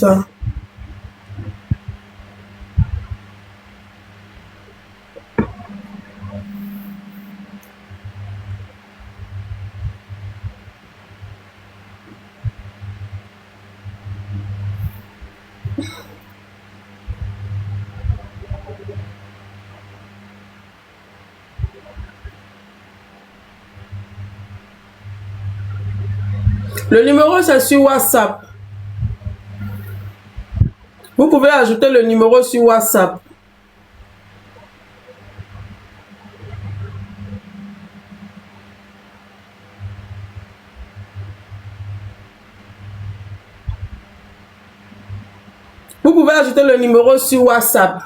ça. Le numéro, c'est sur WhatsApp. Vous pouvez ajouter le numéro sur WhatsApp. Vous pouvez ajouter le numéro sur WhatsApp.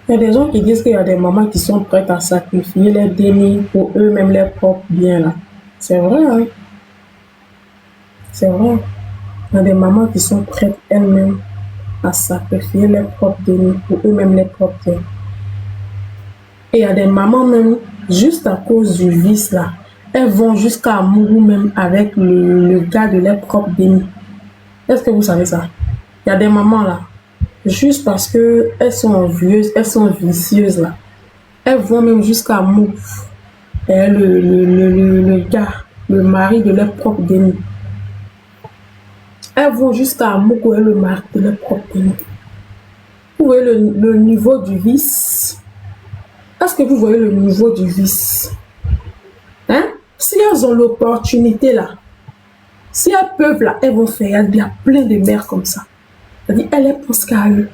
Il y a des gens qui disent qu'il y a des mamans qui sont prêtes à sacrifier les dénis pour eux-mêmes, les propres biens là. C'est vrai, hein? C'est vrai. Il y a des mamans qui sont prêtes elles-mêmes à sacrifier les propres dénis pour eux-mêmes, les propres biens. Et il y a des mamans même, juste à cause du vice là, elles vont jusqu'à mourir même avec le gars de leur propre dénis. Est-ce que vous savez ça? Il y a des mamans là, juste parce que elles sont envieuses, elles sont vicieuses là, elles vont même jusqu'à mourir. Et le gars, le mari de leur propre déni. Elles vont jusqu'à mourir le mari de leur propre déni. Vous voyez le niveau du vice? Est-ce que vous voyez le niveau du vice? Hein? Si elles ont l'opportunité là, si elles peuvent là, elles vont faire. Il y a plein de mères comme ça. C'est-à-dire, elles pensent qu'à eux.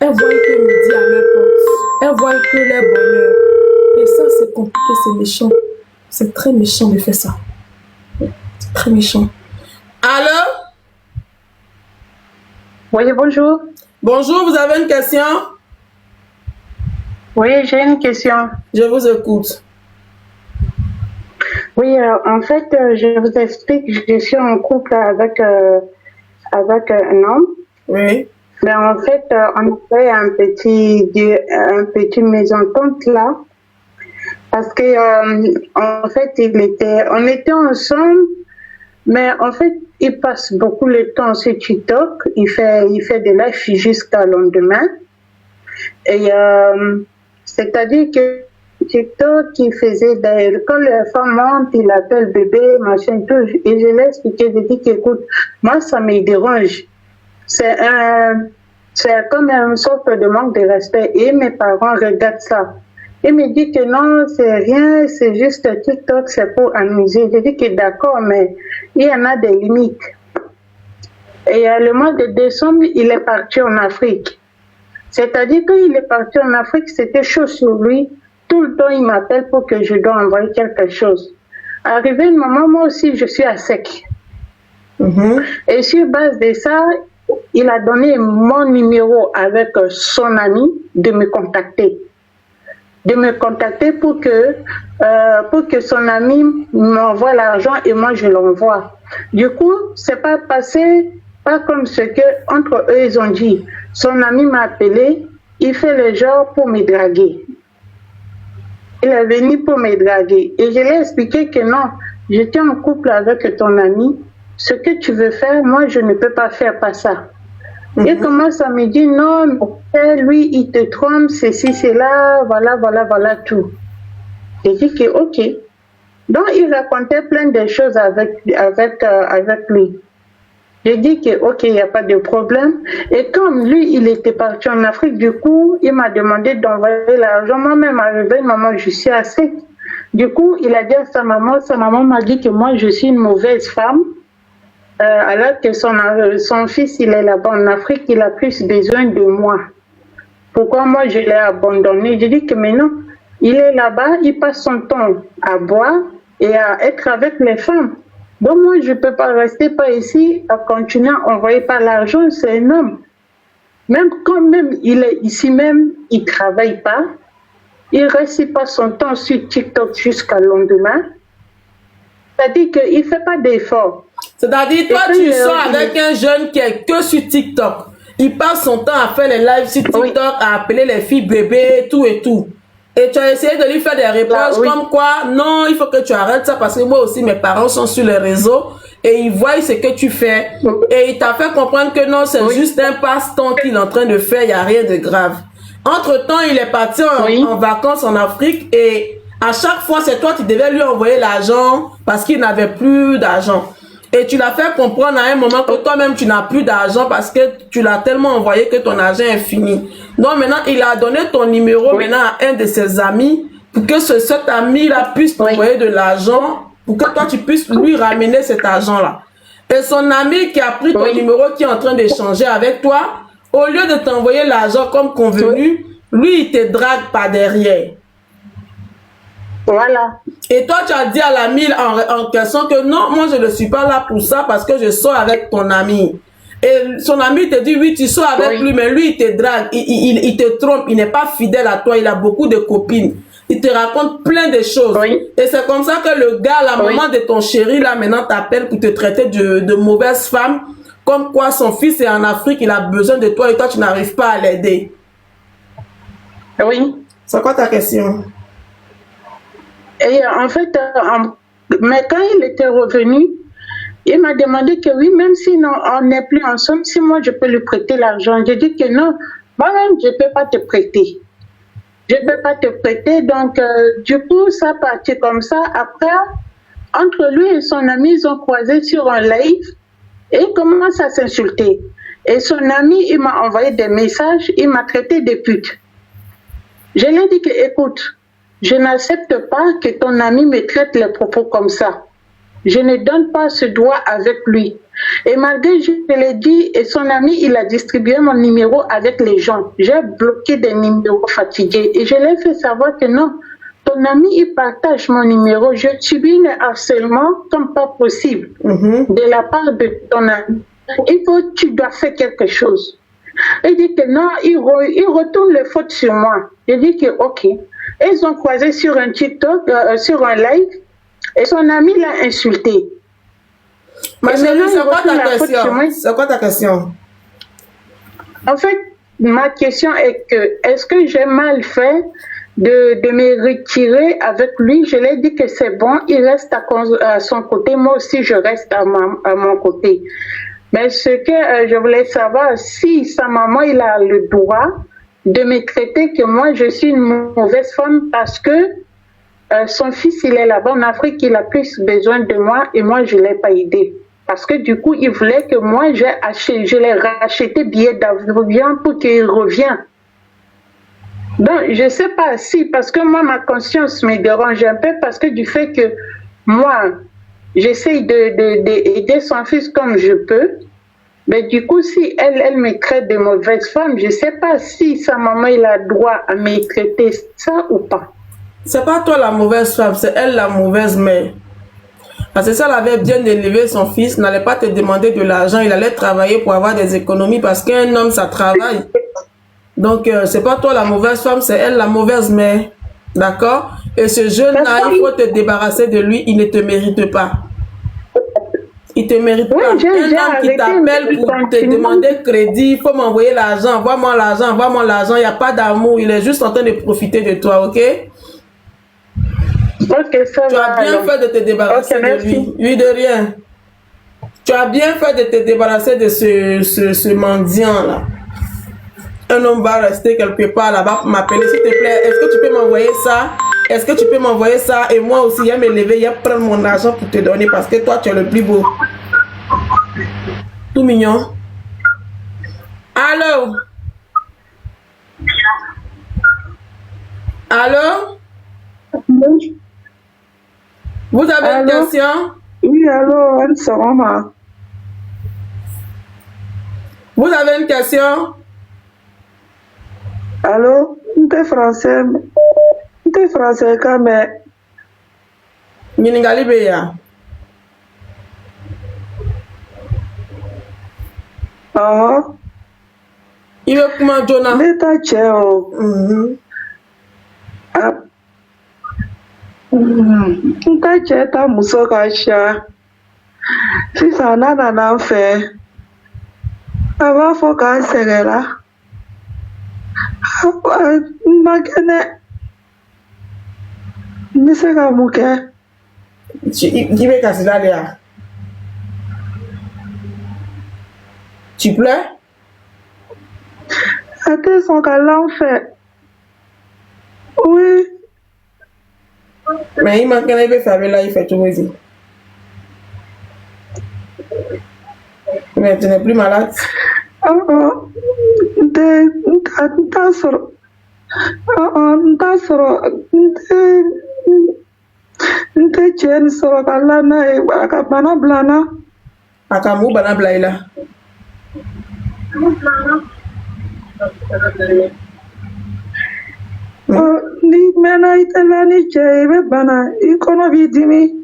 Elles voient que midi à leur porte. Elles voient que leur bonheur. Et ça, c'est compliqué, c'est méchant. C'est très méchant de faire ça. C'est très méchant. Allô? Oui, bonjour. Bonjour, vous avez une question? Oui, j'ai une question. Je vous écoute. Oui, en fait, je vous explique, je suis en couple avec un homme. Oui. Mais en fait, on a fait un petit mésentente là. Parce que, en fait, on était ensemble, mais en fait, il passe beaucoup de temps sur TikTok. Il fait de la fille jusqu'à lendemain. Et c'est-à-dire que TikTok, il faisait quand la femme monte, il appelle bébé, machin, tout. Et je l'ai expliqué, je dis qu'écoute, moi, ça me dérange. C'est comme une sorte de manque de respect. Et mes parents regardent ça. Il me dit que non, c'est rien, c'est juste TikTok, c'est pour amuser. Je dis que d'accord, mais il y en a des limites. Et le mois de décembre, il est parti en Afrique. C'est-à-dire qu'il est parti en Afrique, c'était chaud sur lui. Tout le temps, il m'appelle pour que je dois envoyer quelque chose. Arrivé un moment, moi aussi, je suis à sec. Et sur base de ça, il a donné mon numéro avec son ami de me contacter. Pour que son ami m'envoie l'argent et moi je l'envoie. Du coup, c'est pas passé pas comme ce que entre eux ils ont dit. Son ami m'a appelé, il fait le genre pour me draguer. Il est venu pour me draguer et je lui ai expliqué que non, j'étais en couple avec ton ami. Ce que tu veux faire, moi je ne peux pas faire pas ça. Il commence à me dire non, lui il te trompe, ceci, cela, voilà tout. J'ai dit que ok. Donc il racontait plein de choses avec lui. J'ai dit que, ok, il n'y a pas de problème. Et comme lui, il était parti en Afrique, du coup, il m'a demandé d'envoyer l'argent. Moi-même, arrivé, maman, je suis assez. Du coup, il a dit à sa maman m'a dit que moi, je suis une mauvaise femme. Alors que son fils, il est là-bas en Afrique, il a plus besoin de moi. Pourquoi moi, je l'ai abandonné? J'ai dit que mais non, il est là-bas, il passe son temps à boire et à être avec les femmes. Donc moi, je ne peux pas rester pas ici à continuer à envoyer pas l'argent, c'est un homme. Même quand même il est ici même, il ne travaille pas, il ne reste pas son temps sur TikTok jusqu'à le lendemain. C'est-à-dire qu'il ne fait pas d'efforts. C'est-à-dire, toi, tu sors avec un jeune qui est que sur TikTok. Il passe son temps à faire les lives sur TikTok, oui, à appeler les filles bébés, tout et tout. Et tu as essayé de lui faire des réponses oui, comme quoi, non, il faut que tu arrêtes ça parce que moi aussi, mes parents sont sur les réseaux et ils voient ce que tu fais. Oui. Et il t'a fait comprendre que non, c'est oui, juste un passe-temps qu'il est en train de faire, il n'y a rien de grave. Entre-temps, il est parti en vacances en Afrique et à chaque fois, c'est toi qui devais lui envoyer l'argent parce qu'il n'avait plus d'argent. Et tu l'as fait comprendre à un moment que toi-même, tu n'as plus d'argent parce que tu l'as tellement envoyé que ton argent est fini. Donc maintenant, il a donné ton numéro maintenant à un de ses amis pour que cet ami-là puisse t'envoyer de l'argent pour que toi, tu puisses lui ramener cet argent-là. Et son ami qui a pris ton numéro, qui est en train d'échanger avec toi, au lieu de t'envoyer l'argent comme convenu, lui, il te drague par derrière. Voilà. Et toi, tu as dit à l'ami en question que non, moi, je ne suis pas là pour ça parce que je sors avec ton ami. Et son ami te dit, oui, tu sors avec lui, mais lui, il te drague, il te trompe, il n'est pas fidèle à toi, il a beaucoup de copines. Il te raconte plein de choses. Et c'est comme ça que le gars, la maman de ton chéri, là, maintenant, t'appelle pour te traiter de mauvaise femme, comme quoi son fils est en Afrique, il a besoin de toi et toi, tu n'arrives pas à l'aider. Oui. C'est quoi ta question? Et en fait, mais quand il était revenu, il m'a demandé que oui, même si on n'est plus ensemble, si moi je peux lui prêter l'argent. J'ai dit que non, moi-même je ne peux pas te prêter. Je ne peux pas te prêter. Donc, du coup, ça partit comme ça. Après, entre lui et son ami, ils ont croisé sur un live et ils commencent à s'insulter. Et son ami, il m'a envoyé des messages, il m'a traité de pute. Je lui ai dit que, écoute, je n'accepte pas que ton ami me traite les propos comme ça. Je ne donne pas ce droit avec lui. Et malgré, je l'ai dit, et son ami, il a distribué mon numéro avec les gens. J'ai bloqué des numéros fatigués. Et je l'ai fait savoir que non, ton ami, il partage mon numéro. Je subis le harcèlement comme pas possible de la part de ton ami. Tu dois faire quelque chose. Il dit que non, il retourne les fautes sur moi. Je dis que ok. Ils ont croisé sur un TikTok, sur un live, et son ami l'a insulté. Ma chérie, c'est quoi ta question? C'est quoi ta question? En fait, ma question est que, est-ce que j'ai mal fait de me retirer avec lui? Je lui ai dit que c'est bon, il reste à son côté, moi aussi je reste à mon côté. Mais ce que je voulais savoir, si sa maman, il a le droit de me traiter que moi, je suis une mauvaise femme parce que son fils, il est là-bas en Afrique, il a plus besoin de moi et moi, je ne l'ai pas aidé. Parce que du coup, il voulait que moi, je l'ai racheté billet d'avion pour qu'il revienne. Donc, je ne sais pas si, parce que moi, ma conscience me dérange un peu parce que du fait que moi, j'essaye d'aider son fils comme je peux. Mais du coup, si elle me traite de mauvaise femme, je ne sais pas si sa maman il a droit à me traiter ça ou pas. C'est pas toi la mauvaise femme, c'est elle la mauvaise mère. Parce que si elle avait bien élevé son fils, n'allait pas te demander de l'argent, il allait travailler pour avoir des économies parce qu'un homme, ça travaille. Donc, c'est pas toi la mauvaise femme, c'est elle la mauvaise mère. D'accord? Et ce jeune-là, il faut te débarrasser de lui, il ne te mérite pas. Il te mérite pas. Un homme qui t'appelle pour te demander crédit, il faut m'envoyer l'argent, envoie-moi l'argent, il n'y a pas d'amour, il est juste en train de profiter de toi, ok? Ok, ça tu as bien fait de te débarrasser de lui. Lui de rien. Tu as bien fait de te débarrasser de ce mendiant-là. Un homme va rester quelque part là-bas pour m'appeler, s'il te plaît. Est-ce que tu peux m'envoyer ça? Est-ce que tu peux m'envoyer ça? Et moi aussi, il va me lever, il va prendre mon argent pour te donner parce que toi, tu es le plus beau. tout mignon. Allô? Allô? Vous avez une question? Oui, allô, Anne-Soroma. Vous avez une question? Allô? T'es français quand même. Nyiningali beya. Ah. Il veut comment Jonah? L'état tchèo. Nta tchè ta muso kacha. Si ça n'a fait. Ava fo ka segera. Makene. Mise ka muke. Tu veux casser là, Léa? Tu pleures? C'était son câlin fait. Oui. Mais il manque qu'il veut faire là, il fait tout aussi. Mais tu n'es plus malade? Akamu bana blaila. Ni mena itala ni chebe bana ikono vidimi.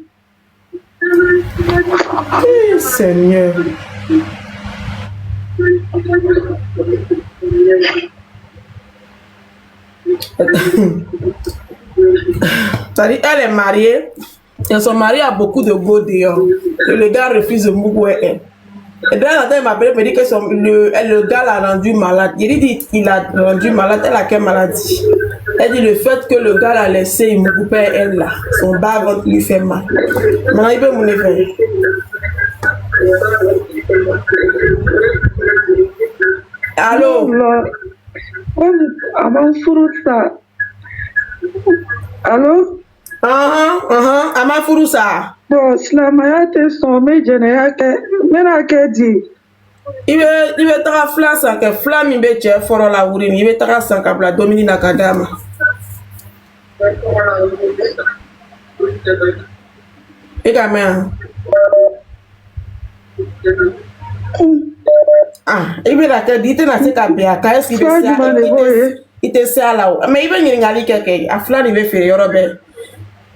Seigneur. C'est-à-dire, elle est mariée et son mari a beaucoup de go dehors. Et le gars refuse de mouiller elle. Et dans la tête, il m'appelle, me dit que le gars l'a rendu malade. Il dit qu'il a rendu malade. Elle a quelle maladie? Elle dit le fait que le gars l'a laissé, il me coupait elle là. Son bas lui fait mal. Maintenant, il peut me le faire. Allô? Allô? Ama Furusa. Bon, Slamaya te son méjène ke mena ke di. Il veut ta flamme sans que flamme il veut faire fort la urine. Il veut ta sans que la domine na kadama. Et gamin. Ah, il veut la tête dit na se kabia ka est-ce qu'il il te sait là. Mais il veut n'y ngali quelque. A flamme il veut faire yorobe.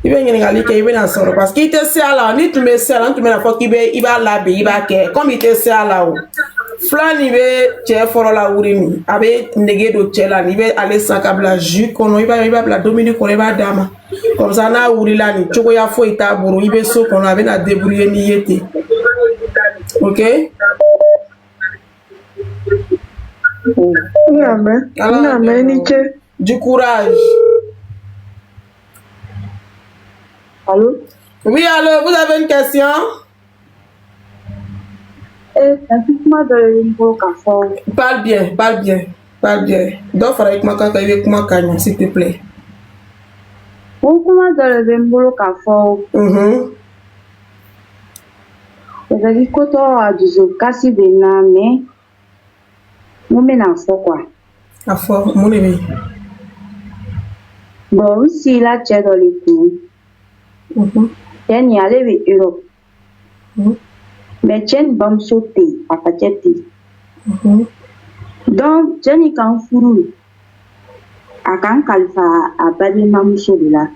Il veut n'y aller qu'il veut en sortir parce qu'il te sert là, ni tu me sers là, tu me la fois qu'il va laver, il va que comme il te sert là, flan il veut tirer fort la urine, avec négué de tirer là, il veut aller sans câble la jus, il va la dominer qu'on va dama, comme ça na urine là ni, tu vois il faut état bourreau, il veut so qu'on avait la débrouiller ni été, ok? Du courage. Allô? Oui, allô, vous avez une question? Dites-moi de l'invocation. Parle bien, parle bien, parle bien. Donc, avec moi quand il comment Kanya, s'il te plaît. Comment dans l'invocation? C'est-à-dire que tu as du cassis de mais on met en fort quoi. À fort, mon ami. Bon, si là, tu es dans les coups. Yani ale be Europe. Mais Chen bam sauté à Pacheti. Donc, Jenny kan furu. A kan kalfa a badi mamuso de la.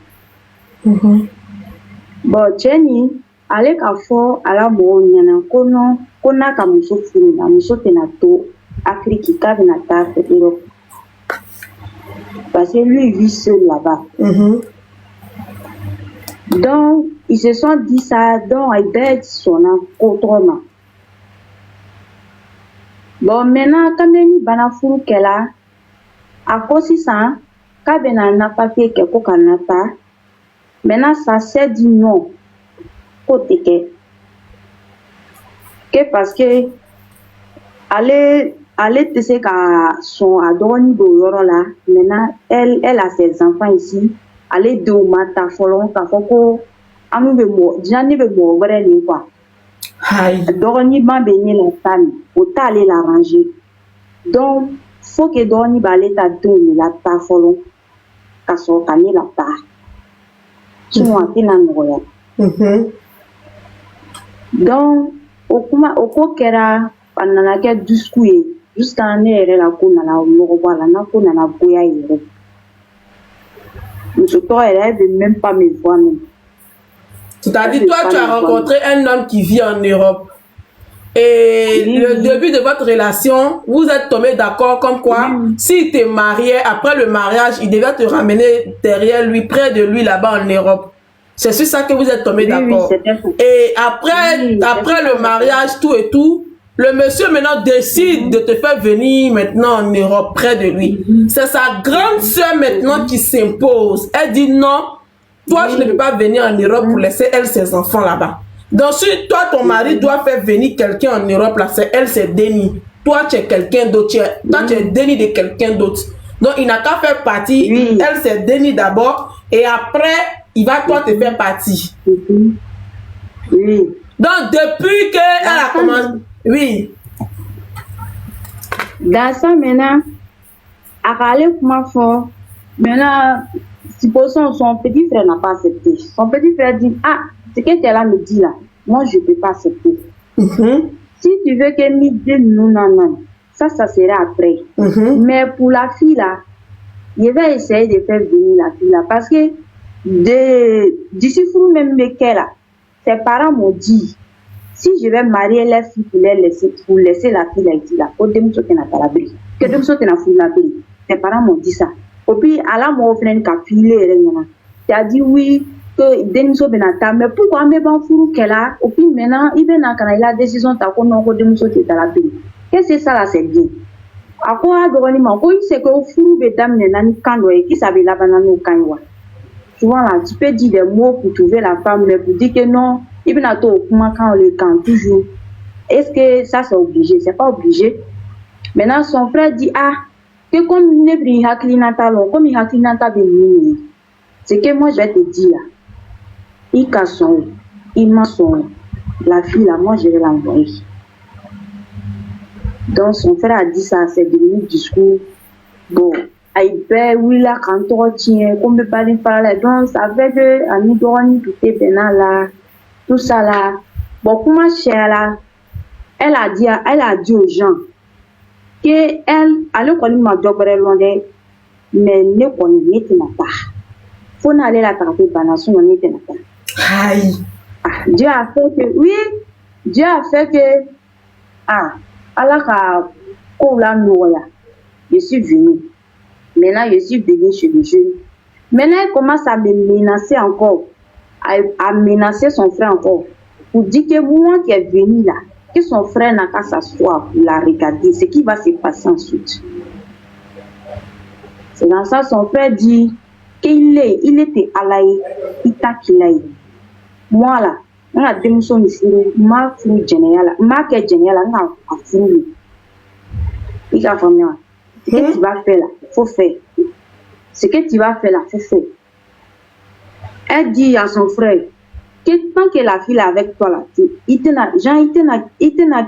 Bon, Jenny, ale ka fo ala mo nyana kono kona ka muso furu na muso tenato Afrique ka na ta Europe. Parce que lui il vit seul là-bas. Donc, ils se sont dit ça, donc ils bêtent son autrement. Bon, maintenant, quand on y a fou qu'elle a, à cause de ça, quand on a un papier quelque chose qu'on n'a pas, maintenant, ça s'est dit non. Côté que parce que, elle te sait qu'à son adorni de l'or là, maintenant, elle a ses enfants ici. Ale de mata folon ka foko anu be mo jani be mo were ni kwa Aïe. Doroni ba béni la femme, autant aller l'arranger. Donc, faut que Doroni ba aller ta donne la ta folon, ka so kani la ta. Tu m'as dit na noya. Donc, au kera, panana ke discours jusqu'à ne yɛrɛ la ko nana nɔgɔbɔ a la n'a ko nana goya yɛrɛ. Musotɔ yɛrɛ elle veut même pas me voir même. C'est-à-dire, toi, tu as rencontré un homme qui vit en Europe. Et le début de votre relation, vous êtes tombé d'accord comme quoi, s'il te mariait, après le mariage, il devait te ramener derrière lui, près de lui, là-bas en Europe. C'est sur ça que vous êtes tombé d'accord. Et après, après le mariage, tout et tout, le monsieur maintenant décide de te faire venir maintenant en Europe, près de lui. C'est sa grande sœur maintenant qui s'impose. Elle dit non. Toi, je ne peux pas venir en Europe pour laisser elle ses enfants là-bas. Donc, si toi, ton mari doit faire venir quelqu'un en Europe, là, c'est elle, c'est Denis. Toi, tu es quelqu'un d'autre. Toi, tu es Denis de quelqu'un d'autre. Donc, il n'a qu'à faire partie. Elle, c'est Denis d'abord. Et après, il va toi te faire partie. Donc, depuis qu'elle a commencé... Oui. Dans ça, maintenant, à aller pour ma foi, maintenant, supposons son petit frère n'a pas accepté. Son petit frère dit, ah, ce que tu là me dit là, moi je ne peux pas accepter. Si tu veux que midi nous non, ça sera après. Mais pour la fille là, je vais essayer de faire venir la fille là. Parce que d'ici fou même là, ses parents m'ont dit, si je vais marier les filles pour laisser la fille là ici là, au début tu n'as pas la brise. Que demain tu n'as pas la brise. Ses parents m'ont dit ça. Et puis, à la mon frère qui a filé, tu as dit oui, que Deniso Benata, mais pourquoi me ban fou qu'elle a, et puis maintenant, il vient à la décision, tu as qu'on a Deniso qui est à la paix. Qu'est-ce que ça là, c'est bien? À quoi, Doronima, oui, c'est que au fou, Bedam, Nenani Kandoé, qui savait la banane au Kanwa. Souvent là, tu peux dire des mots pour trouver la femme, mais pour dire que non, il vient à toi, comment quand on le camp, toujours. Est-ce que ça c'est obligé? C'est pas obligé. Maintenant, son frère dit, ah, que comme ne pris Haklinata long, comme il Haklinata béni, c'est que moi je vais te dire là, il casse son, il m'a son, la fille là, moi je vais l'envoyer. Donc son frère a dit ça, c'est devenu discours. Bon, il peut, oui là, quand on tient, comme me parler par là, donc ça fait que, à nous donner tout est bénin là, tout ça là. Bon, pour ma chère là, elle a dit aux gens, que elle connaît ma dobre londe mais ne connaît pas. Faut aller la taper banation on était pas. Aïe. Dieu a fait que oui, Dieu a fait que Allah ka ko la noya. Je suis venu. Maintenant je suis venu chez le jeune. Maintenant elle commence à me menacer encore, à menacer son frère encore pour dire que moi qui est venu là, que son frère n'a qu'à s'asseoir pour la regarder, ce qui va se passer ensuite. C'est dans ça son frère dit qu'il était alaï, il t'a qu'il aille. Moi là, on a démission ici, ma fille géniale, ma qui est géniale, on a fini. Il a fait ce que tu vas faire là, faut faire. Ce que tu vas faire là, faut faire. Elle dit à son frère, que tant que la fille est avec toi là, il te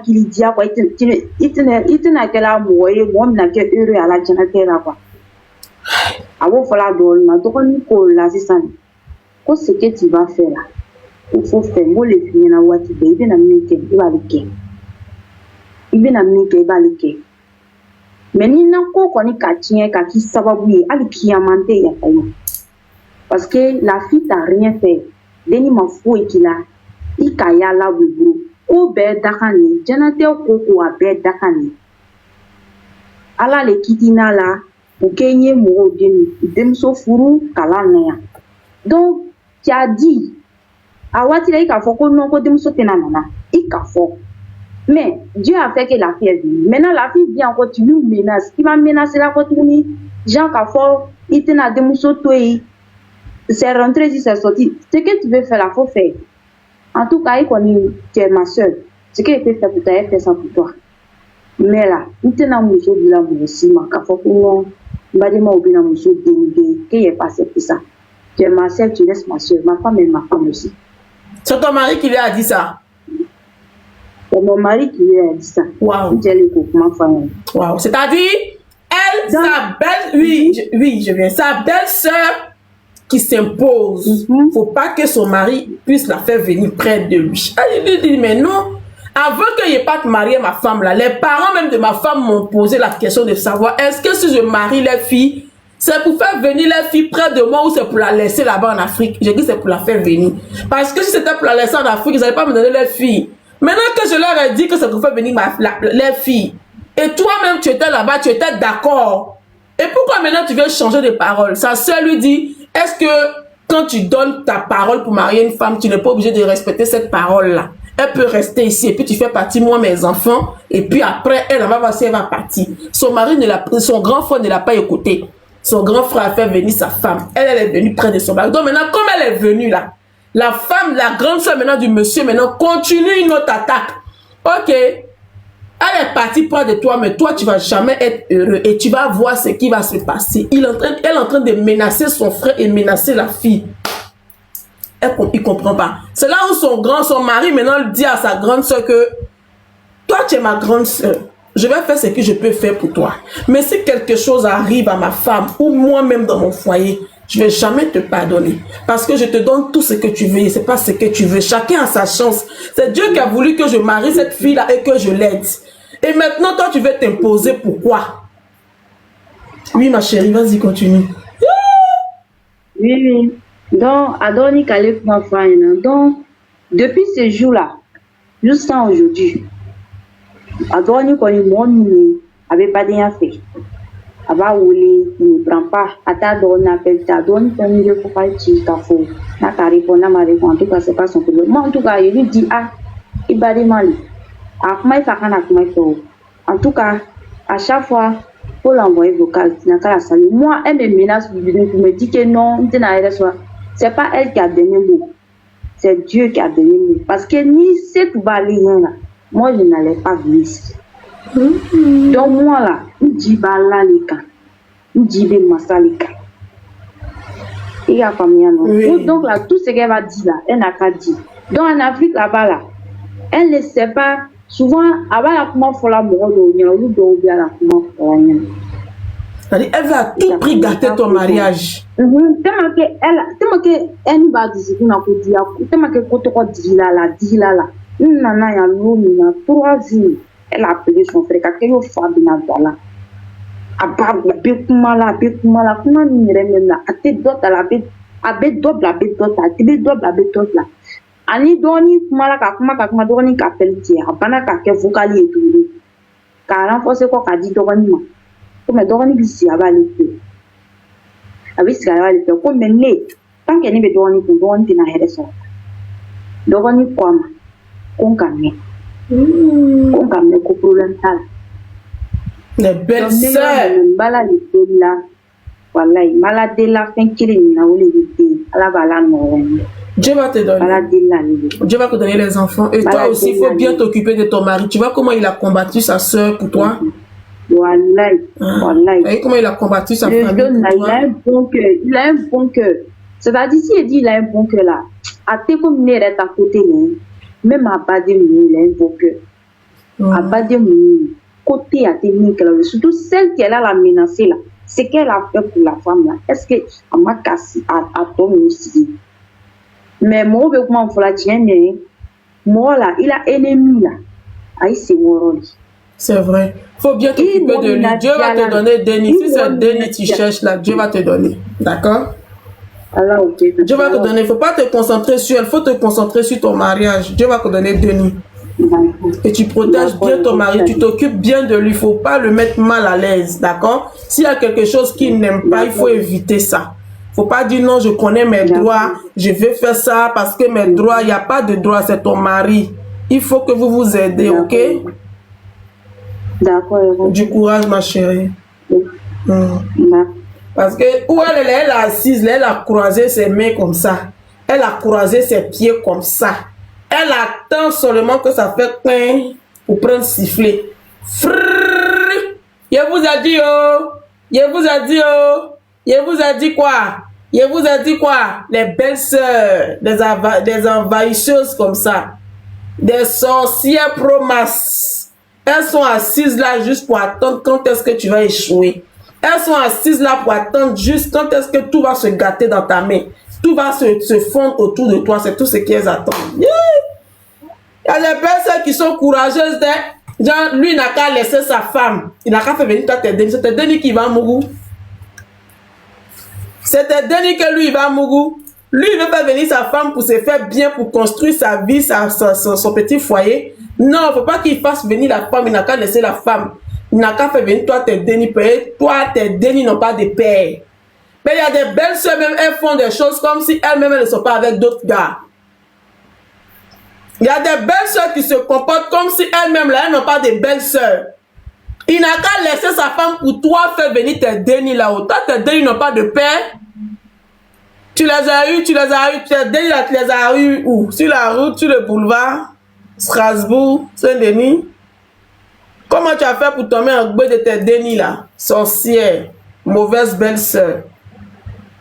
qu'il dit quoi, il te n'a qu'elle a moyen, moi n'a que heureux à la janate là quoi. Avant faut la donner, mais donc on colle là c'est ça. Quoi ce que tu vas faire là, il faut faire. Moi les filles na wati be, il vient amener que il va le faire. Il vient amener que il va le faire. Mais ni n'a quoi qu'on y catchien, qui sababu, ali qui a manté ya failli. Parce que la fille t'a rien fait. Deni ma fou qui là, il kaya la wibro. Ko be dakani, janate ko a be dakani. Ala le kitina la, pour kenye mo demso furu kala naya. Donc, tu as dit, awati la ika foko non ko demso tenanana, ika foko. Mais Dieu a fait que la fille est venue. Maintenant la fille vient encore, tu lui menaces. Il va menacer la retourner. Jean Kafo, il te n'a demousso toi. C'est rentré, il s'est sorti. Ce que tu veux faire là, faut faire. En tout cas, il connaît, tu es ma soeur. Ce qu'il peut faire pour toi, il fait ça pour toi. Mais là, il te n'a mousso de la moussi, ma Kafo, pour moi, il m'a oublié la mousso de qu'il est passé pour ça. Tu es ma soeur, tu laisses ma soeur. Ma femme est ma femme aussi. C'est ton mari qui lui a dit ça? C'est mon mari qui lui a dit ça. Waouh. Wow. C'est-à-dire, elle, sa belle, oui, je viens. Sa belle-sœur qui s'impose. Faut pas que son mari puisse la faire venir près de lui. Elle lui dit, mais non. Avant que je parte marier ma femme là, les parents même de ma femme m'ont posé la question de savoir, est-ce que si je marie les filles, c'est pour faire venir les filles près de moi ou c'est pour la laisser là-bas en Afrique? J'ai dit c'est pour la faire venir. Parce que si c'était pour la laisser en Afrique, ils n'allaient pas me donner les filles. Maintenant que je leur ai dit que c'est pour faire venir les filles, et toi-même tu étais là-bas, tu étais d'accord. Et pourquoi maintenant tu veux changer de parole? Sa sœur lui dit, est-ce que quand tu donnes ta parole pour marier une femme, tu n'es pas obligé de respecter cette parole-là? Elle peut rester ici et puis tu fais partie, moi, mes enfants, et puis après, elle va voir si elle va partir. Son mari son grand frère ne l'a pas écouté. Son grand frère a fait venir sa femme. Elle est venue près de son mari. Donc maintenant, comme elle est venue là, la femme, la grande soeur maintenant du monsieur, maintenant continue une autre attaque. Ok, elle est partie près de toi, mais toi, tu vas jamais être heureux et tu vas voir ce qui va se passer. Elle est en train de menacer son frère et menacer la fille. Il comprend pas. C'est là où son mari maintenant dit à sa grande soeur que toi, tu es ma grande soeur. Je vais faire ce que je peux faire pour toi. Mais si quelque chose arrive à ma femme ou moi-même dans mon foyer, je ne vais jamais te pardonner. Parce que je te donne tout ce que tu veux et ce n'est pas ce que tu veux. Chacun a sa chance. C'est Dieu qui a voulu que je marie cette fille-là et que je l'aide. Et maintenant, toi, tu veux t'imposer. Pourquoi? Oui, ma chérie, vas-y, continue. Oui. Donc, Adoni Kalef Mafana. Donc, depuis ce jour-là, jusqu'à aujourd'hui, Adoni connaît mon numéro, avait pas rien fait. Aba Ouli, il ne prend pas. Ata Don appelle ta Don, famille pour pas être cafou. N'a qu'à répondre à ma réponse. En tout cas, c'est pas son problème. Moi, en tout cas, il lui dit, ah, il va demander. Ah, comment il fait quand il fait. En tout cas, à chaque fois, pour l'envoyer vocal, il n'a qu'à la saluer. Moi, elle me menace, pour me dit que non, c'est pas elle qui a donné le mot. C'est Dieu qui a donné le mot. Parce que ni cette balayée là, moi, je n'allais pas venir ici. Donc, moi là, je dis balalika. Je dis masalika. Il y a combien de temps? Donc là, tout ce qu'elle va dire là, elle n'a qu'à dire. Donc en Afrique là-bas là, elle ne sait pas. Souvent, avant la comment faut la mort elle va à tout prix gâter ton mariage. Tellement que elle va dire tellement que quand on dit là, nana ya l'homme 3 jours, elle a appelé son frère quand il faut bien là. Aba bekumala comment ni même là, ate dot à la bête, abe dot la bête dot, ate dot la bête dot là. Ani doni kumala ka kuma doni ka pelti abana ka ke vocali et tout. Ka renforcer quoi ka dit doni ma. Comme doni bisi abali pe. Abisi ka abali pe ko menle. Tant que ni be doni tina hereso. Doni quoi ma. On gagne ko problème ça. Les belles sœurs. Voilà, malade la fin qui est na ou les ala bala non. Dieu va te donner. Dieu va te donner les enfants. Et toi aussi, il faut bien t'occuper de ton mari. Tu vois comment il a combattu sa soeur pour toi? Voilà. Et comment il a combattu sa famille pour toi? Il a un bon cœur. C'est-à-dire, si il dit il a un bon cœur là, à tes comme il est à côté, même à bas de il a un bon cœur. À bas de côté à tes surtout celle qui est là la menacée là. Ce qu'elle a fait pour la femme là, est-ce qu'elle m'a cassé à ton aussi? Mais moi, comment on la tienne, moi là, il a ennemi là. Aïe, c'est mon c'est vrai. Faut bien t'occuper de lui. Dieu va te donner Denis. Si c'est Denis tu cherches là, Dieu va te donner. D'accord? Alors, ok. Dieu va te donner. Il ne faut pas te concentrer sur elle. Il faut te concentrer sur ton mariage. Dieu va te donner Denis. Et tu protèges bien ton mari. Tu t'occupes bien de lui. Il ne faut pas le mettre mal à l'aise. D'accord? S'il y a quelque chose qu'il n'aime pas, il faut éviter ça. Faut pas dire non, je connais mes droits, je vais faire ça parce que mes droits, il n'y a pas de droits, c'est ton mari. Il faut que vous vous aidez, ok? D'accord. Du courage, ma chérie. Parce que où elle est assise, elle a croisé ses mains comme ça. Elle a croisé ses pieds comme ça. Elle attend seulement que ça fait pain pour prendre sifflet. Frrrr. Je vous ai dit, oh. Je vous ai dit, oh. Je vous ai dit quoi? Je vous ai dit quoi? Les belles sœurs, des envahisseuses comme ça. Des sorcières pro-masse. Elles sont assises là juste pour attendre quand est-ce que tu vas échouer. Elles sont assises là pour attendre juste quand est-ce que tout va se gâter dans ta main. Tout va se fondre autour de toi. C'est tout ce qu'elles attendent. Yeah! Il y a des personnes qui sont courageuses. Genre, lui, il n'a qu'à laisser sa femme. Il n'a qu'à faire venir toi t'aider. C'est Denis qui va mourir. C'était Denis que lui, il va mourir. Lui, il veut faire venir sa femme pour se faire bien, pour construire sa vie, son petit foyer. Non, il ne faut pas qu'il fasse venir la femme. Il n'a qu'à laisser la femme. Il n'a qu'à faire venir toi tes Denis. Toi, tes Denis n'ont pas de père. Mais il y a des belles soeurs, même, elles font des choses comme si elles-mêmes ne sont pas avec d'autres gars. Il y a des belles soeurs qui se comportent comme si elles-mêmes, là, elles n'ont pas de belles soeurs. Il n'a qu'à laisser sa femme pour toi faire venir tes Denis là-haut. Toi, tes Denis n'ont pas de père. Tu les as eu, tes Denis là, tu les as eu où? Sur la route, sur le boulevard, Strasbourg, Saint-Denis. Comment tu as fait pour tomber en bas de tes Denis là? Sorcière, mauvaise belle-sœur.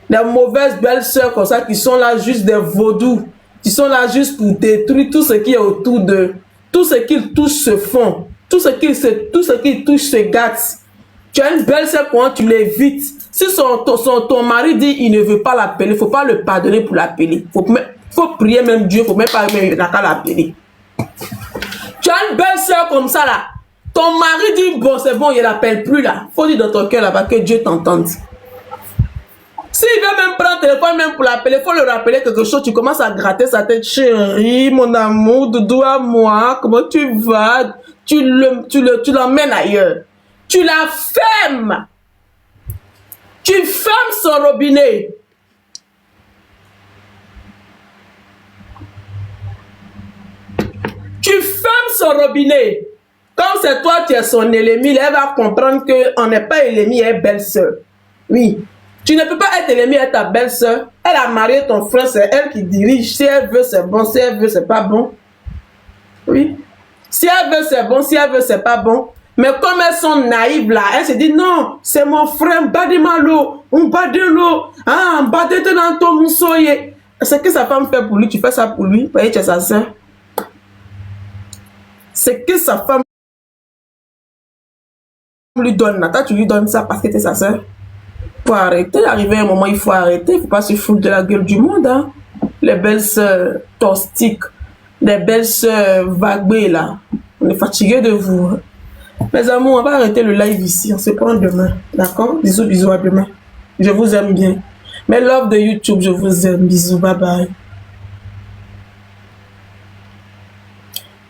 Les mauvaises belles-sœurs comme ça qui sont là juste des vaudous. Qui sont là juste pour détruire tout ce qui est autour d'eux. Tout ce qu'ils touchent se font. Tout ce qu'ils touchent se gâte. Tu as une belle-sœur, quand tu l'évites. Si ton mari dit il ne veut pas l'appeler, il ne faut pas le pardonner pour l'appeler. Faut prier même Dieu, il ne faut même pas l'appeler. Tu as une belle-sœur comme ça là. Ton mari dit bon, c'est bon, il ne l'appelle plus là. Il faut dire dans ton cœur là-bas que Dieu t'entende. S'il veut même prendre le téléphone même pour l'appeler, il faut le rappeler quelque chose. Tu commences à gratter sa tête. Chérie, mon amour, doudou à moi, comment tu vas? Tu l'emmènes ailleurs. Tu la fermes. Tu fermes son robinet. Tu fermes son robinet. Comme c'est toi qui es son ennemi, elle va comprendre qu'on n'est pas ennemi, elle est belle-sœur. Oui. Tu ne peux pas être ennemi à ta belle-sœur. Elle a marié ton frère, c'est elle qui dirige. Si elle veut, c'est bon. Si elle veut, c'est pas bon. Oui. Si elle veut, c'est bon. Si elle veut, c'est pas bon. Mais comme elles sont naïves là, elles se disent non, c'est mon frère, bademalo, on bade l'eau, ah, bade dans ton moussoye. Ce que sa femme fait pour lui, tu fais ça pour lui. Vous voyez, tu es sa sœur. C'est que sa femme lui donne là. Toi, tu lui donnes ça parce que tu es sa sœur. Il faut arrêter, arriver à un moment, il faut arrêter, il ne faut pas se foutre de la gueule du monde. Hein. Les belles sœurs tostiques, les belles sœurs vaguées là, on est fatigué de vous. Mes amours, on va arrêter le live ici, on se prend demain, d'accord? Bisous, bisous, à demain. Je vous aime bien. Mes love de YouTube, je vous aime, bisous, bye bye.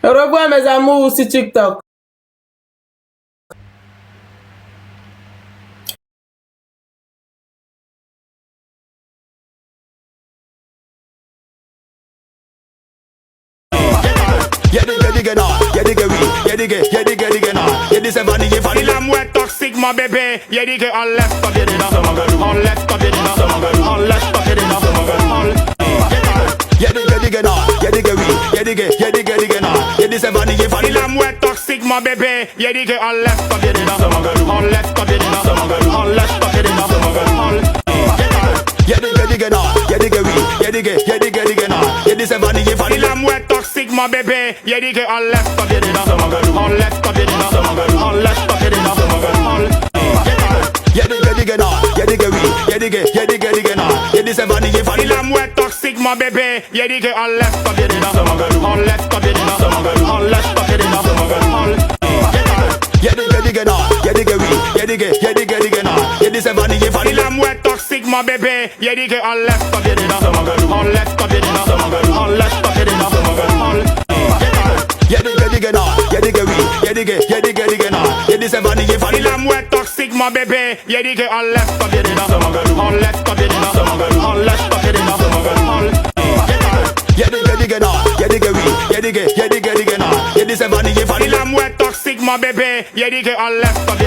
Au revoir mes amours sur TikTok. Il a moins toxique mon bébé. Y'a dit que on laisse pas bien dedans. On laisse pas bien dedans. On laisse pas bien dedans. Il a moins toxique mon bébé. Y'a dit que on laisse pas bien dedans. On laisse pas bien dedans. On laisse pas bien dedans. Il a moins toxique mon bébé. Y'a dit que on laisse pas bien dedans. On laisse pas bien dedans. On laisse pas bien dedans. Il a moins toxique mon bébé. Y'a dit que on laisse pas bien dedans. On laisse pas bien dedans. On laisse pas bien dedans. Il a moins toxique mon bébé. Y'a dit que on laisse pas bien dedans. On laisse pas bien dedans. On laisse pas bien dedans. Il a moins toxique mon bébé. Y'a dit que on laisse pas bien dedans. On laisse pas bien dedans. On laisse pas bien dedans. Il a moins toxique mon bébé. Y'a dit que on laisse pas bien dedans.